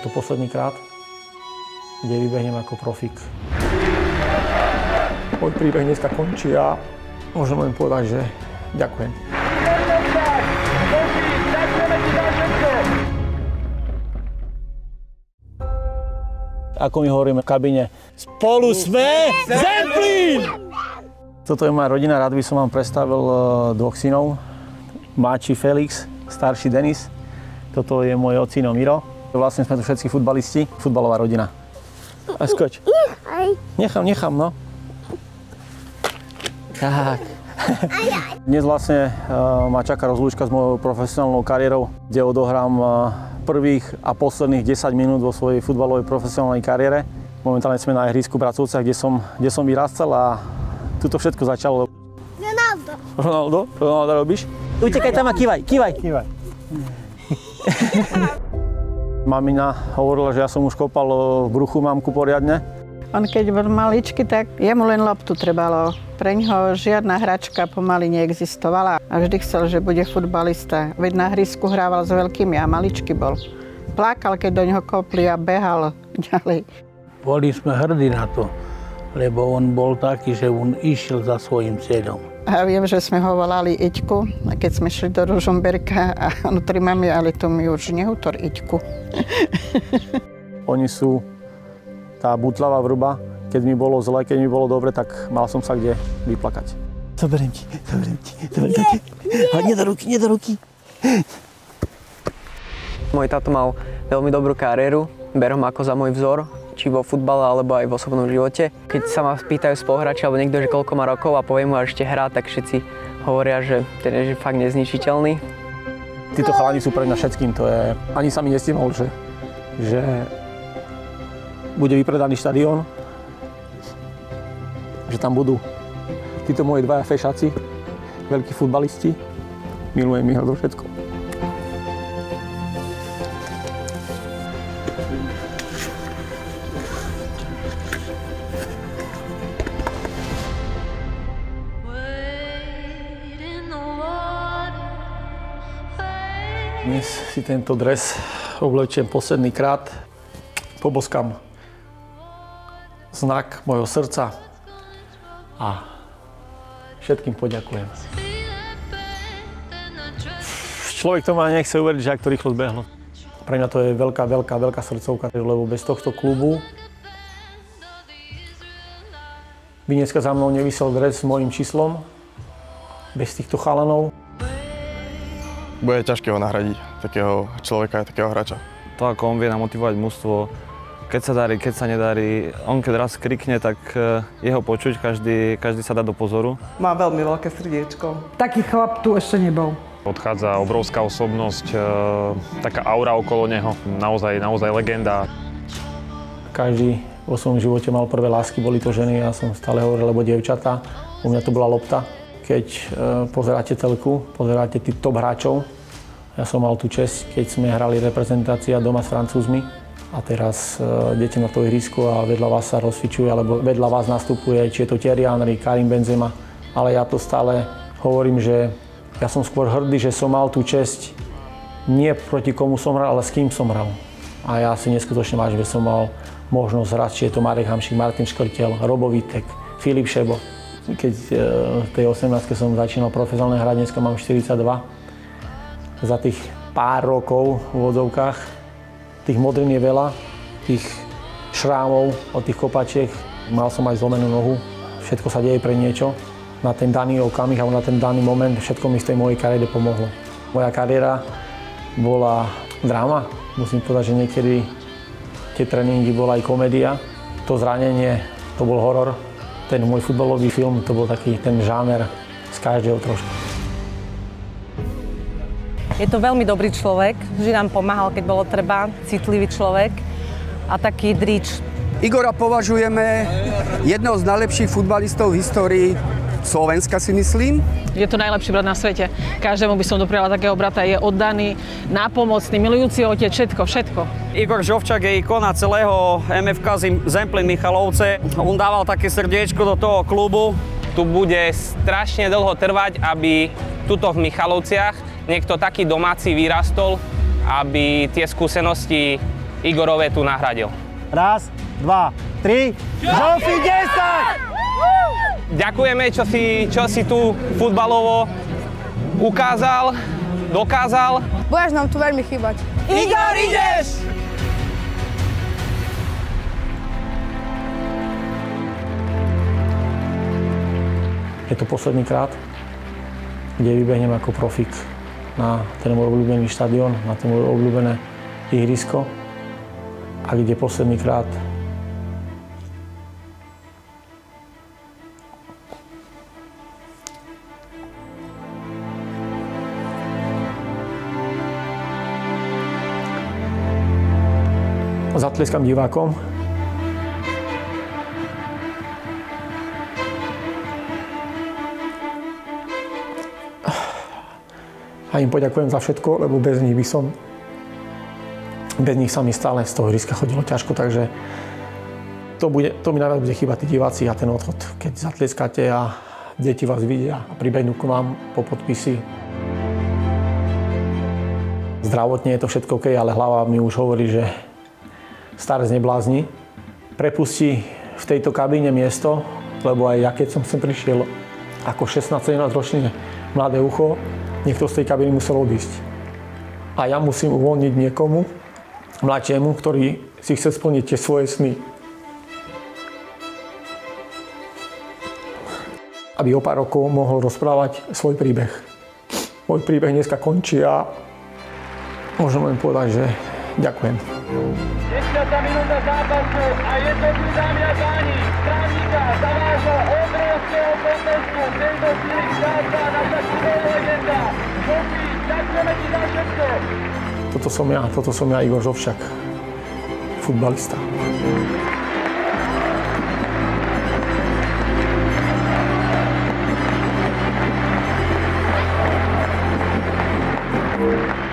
Je to posledný krát, kde vybehnem ako profík. Môj príbeh dneska končí a môžem len povedať, že ďakujem. Ako my hovoríme v kabíne, spolu sme Zemplín! Toto je moja rodina, rád by som vám predstavil dvoch synov. Mladší Felix, starší Denis. Toto je môj ocino Miro. Vlastne sme tu všetci futbalisti, futbalová rodina. A skoč. Nechám, no. Tak. Dnes vlastne ma čaká rozlúčka s mojou profesionálnou kariérou, kde odohrám prvých a posledných 10 minút vo svojej futbalovej profesionálnej kariére. Momentálne sme na ihrisku v Bracovciach, kde som vyrastal a tuto všetko začalo. Ronaldo robíš? Utekaj tam a kývaj. Mamina hovorila, že ja som už kopal v bruchu mamku poriadne. On keď bol maličký, tak jemu len loptu trebalo. Preňho žiadna hračka pomaly neexistovala a vždy chcel, že bude futbalista. Veď na hrisku hrával s veľkými a maličký bol. Plakal, keď do ňoho kopli a behal ďalej. Boli sme hrdí na to, lebo on bol taký, že on išiel za svojím cieľom. A viem, že sme ho volali Iťku, a keď sme šli do Ružomberka a vnútri mami, ale to mi už nehutor Iťku. Oni sú tá butľavá vrba. Keď mi bolo zle, keď mi bolo dobre, tak mal som sa kde vyplakať. Zoberiem ti. Nie do ruky. Môj táto mal veľmi dobrú kariéru, beriem ako za môj vzor, či vo futbale, alebo aj v osobnom živote. Keď sa ma spýtajú spoluhráči alebo niekto, že koľko má rokov a poviem mu, že ešte hrá, tak všetci hovoria, že ten je fakt nezničiteľný. Títo chalani sú pre mňa všetkým, to je... Ani sa mi nestihol, že bude vypredaný štadión, že tam budú títo moji dvaja fešáci, veľkí futbalisti. Milujem ich do všetko. Dnes si tento dres oblečiem posledný krát, poboskám znak mojho srdca a všetkým poďakujem. Človek to má nechce uveriť, že ak to rýchlo zbehlo. Pre mňa to je veľká srdcovka, lebo bez tohto klubu by dneska za mnou nevisel dres s mojím číslom, bez týchto chalanov. Bude ťažké ho nahradiť, takého človeka, takého hráča. To, ako on vie namotivovať mužstvo, keď sa darí, keď sa nedarí. On keď raz krikne, tak jeho počuť, každý sa dá do pozoru. Má veľmi veľké srdiečko. Taký chlap tu ešte nebol. Odchádza obrovská osobnosť, taká aura okolo neho, naozaj legenda. Každý vo svojom živote mal prvé lásky, boli to ženy, ja som stále hovoril, lebo dievčatá. U mňa to bola lopta. Keď pozeráte telku, pozeráte tých top hráčov, ja som mal tú česť, keď sme hrali reprezentácia doma s Francúzmi a teraz idete na to ihrisko a vedľa vás sa rozfičuje, alebo vedľa vás nastupuje, či je to Thierry Henry, Karim Benzema, ale ja to stále hovorím, že ja som skôr hrdý, že som mal tú česť nie proti komu som hral, ale s kým som hral. A ja si neskutočne vážim, že som mal možnosť hrať, či je to Marek Hamšík, Martin Škrtel, Robo Vítek, Filip Šebo. Keď v tej 18 som začínal profesionálne hrať, dneska mám 42. Za tých pár rokov v úvodzovkách, tých modrín je veľa, tých šrámov od tých kopačiek. Mal som aj zlomenú nohu, všetko sa deje pre niečo. Na ten daný okamih alebo na ten daný moment všetko mi z tej mojej kariére pomohlo. Moja kariéra bola dráma. Musím povedať, že niekedy tie tréningy bola aj komédia. To zranenie, to bol horor. Ten môj futbalový film, to bol taký ten žáner z každého trošku. Je to veľmi dobrý človek, že nám pomáhal, keď bolo treba, citlivý človek a taký drič. Igora považujeme jedného z najlepších futbalistov v histórii Slovenska, si myslím. Je to najlepší brat na svete. Každému by som dopriala takého brata. Je oddaný, nápomocný, milujúci otec, všetko. Igor Žovčak je ikona celého MFK Zemplín Michalovce. On dával také srdiečko do toho klubu. Tu bude strašne dlho trvať, aby tuto v Michalovciach niekto taký domáci vyrastol, aby tie skúsenosti Igorové tu nahradil. Raz, dva, tri. Žofy 10! Ďakujeme, čo si tu futbalovo ukázal, dokázal. Budeš nám tu veľmi chýbať. Igor, ideš! Je to posledný krát, kde vybehnem ako profík na ten môj obľúbený štadión, na to moje obľúbené ihrisko a kde posledný krát zatleskám divákom. A im poďakujem za všetko, lebo bez nich sa mi stále z toho ihriska chodilo ťažko, takže to mi najviac bude chýbať tí diváci a ten odchod, keď zatleskáte a deti vás vidia a pribehnú k vám po podpisy. Zdravotne je to všetko OK, ale hlava mi už hovorí, že starec neblázni. Prepustí v tejto kabíne miesto, lebo aj ja, keď som sem prišiel ako 16-17 ročný mladé ucho, niekto z tej kabiny musel odísť. A ja musím uvoľniť niekomu, mladšiemu, ktorý si chce splniť tie svoje sny. Aby o pár rokov mohol rozprávať svoj príbeh. Môj príbeh dneska končí a môžem len povedať, že ďakujem. 10. minúta zápasu a je to tu, dámy a páni, strávnika zaváža obrovského kontestu, tento Filip Sáca, naša futbalová legenda. Žofy, ďakujeme ti za všetko. Toto som ja, Igor Žovšak, futbalista. Thank you.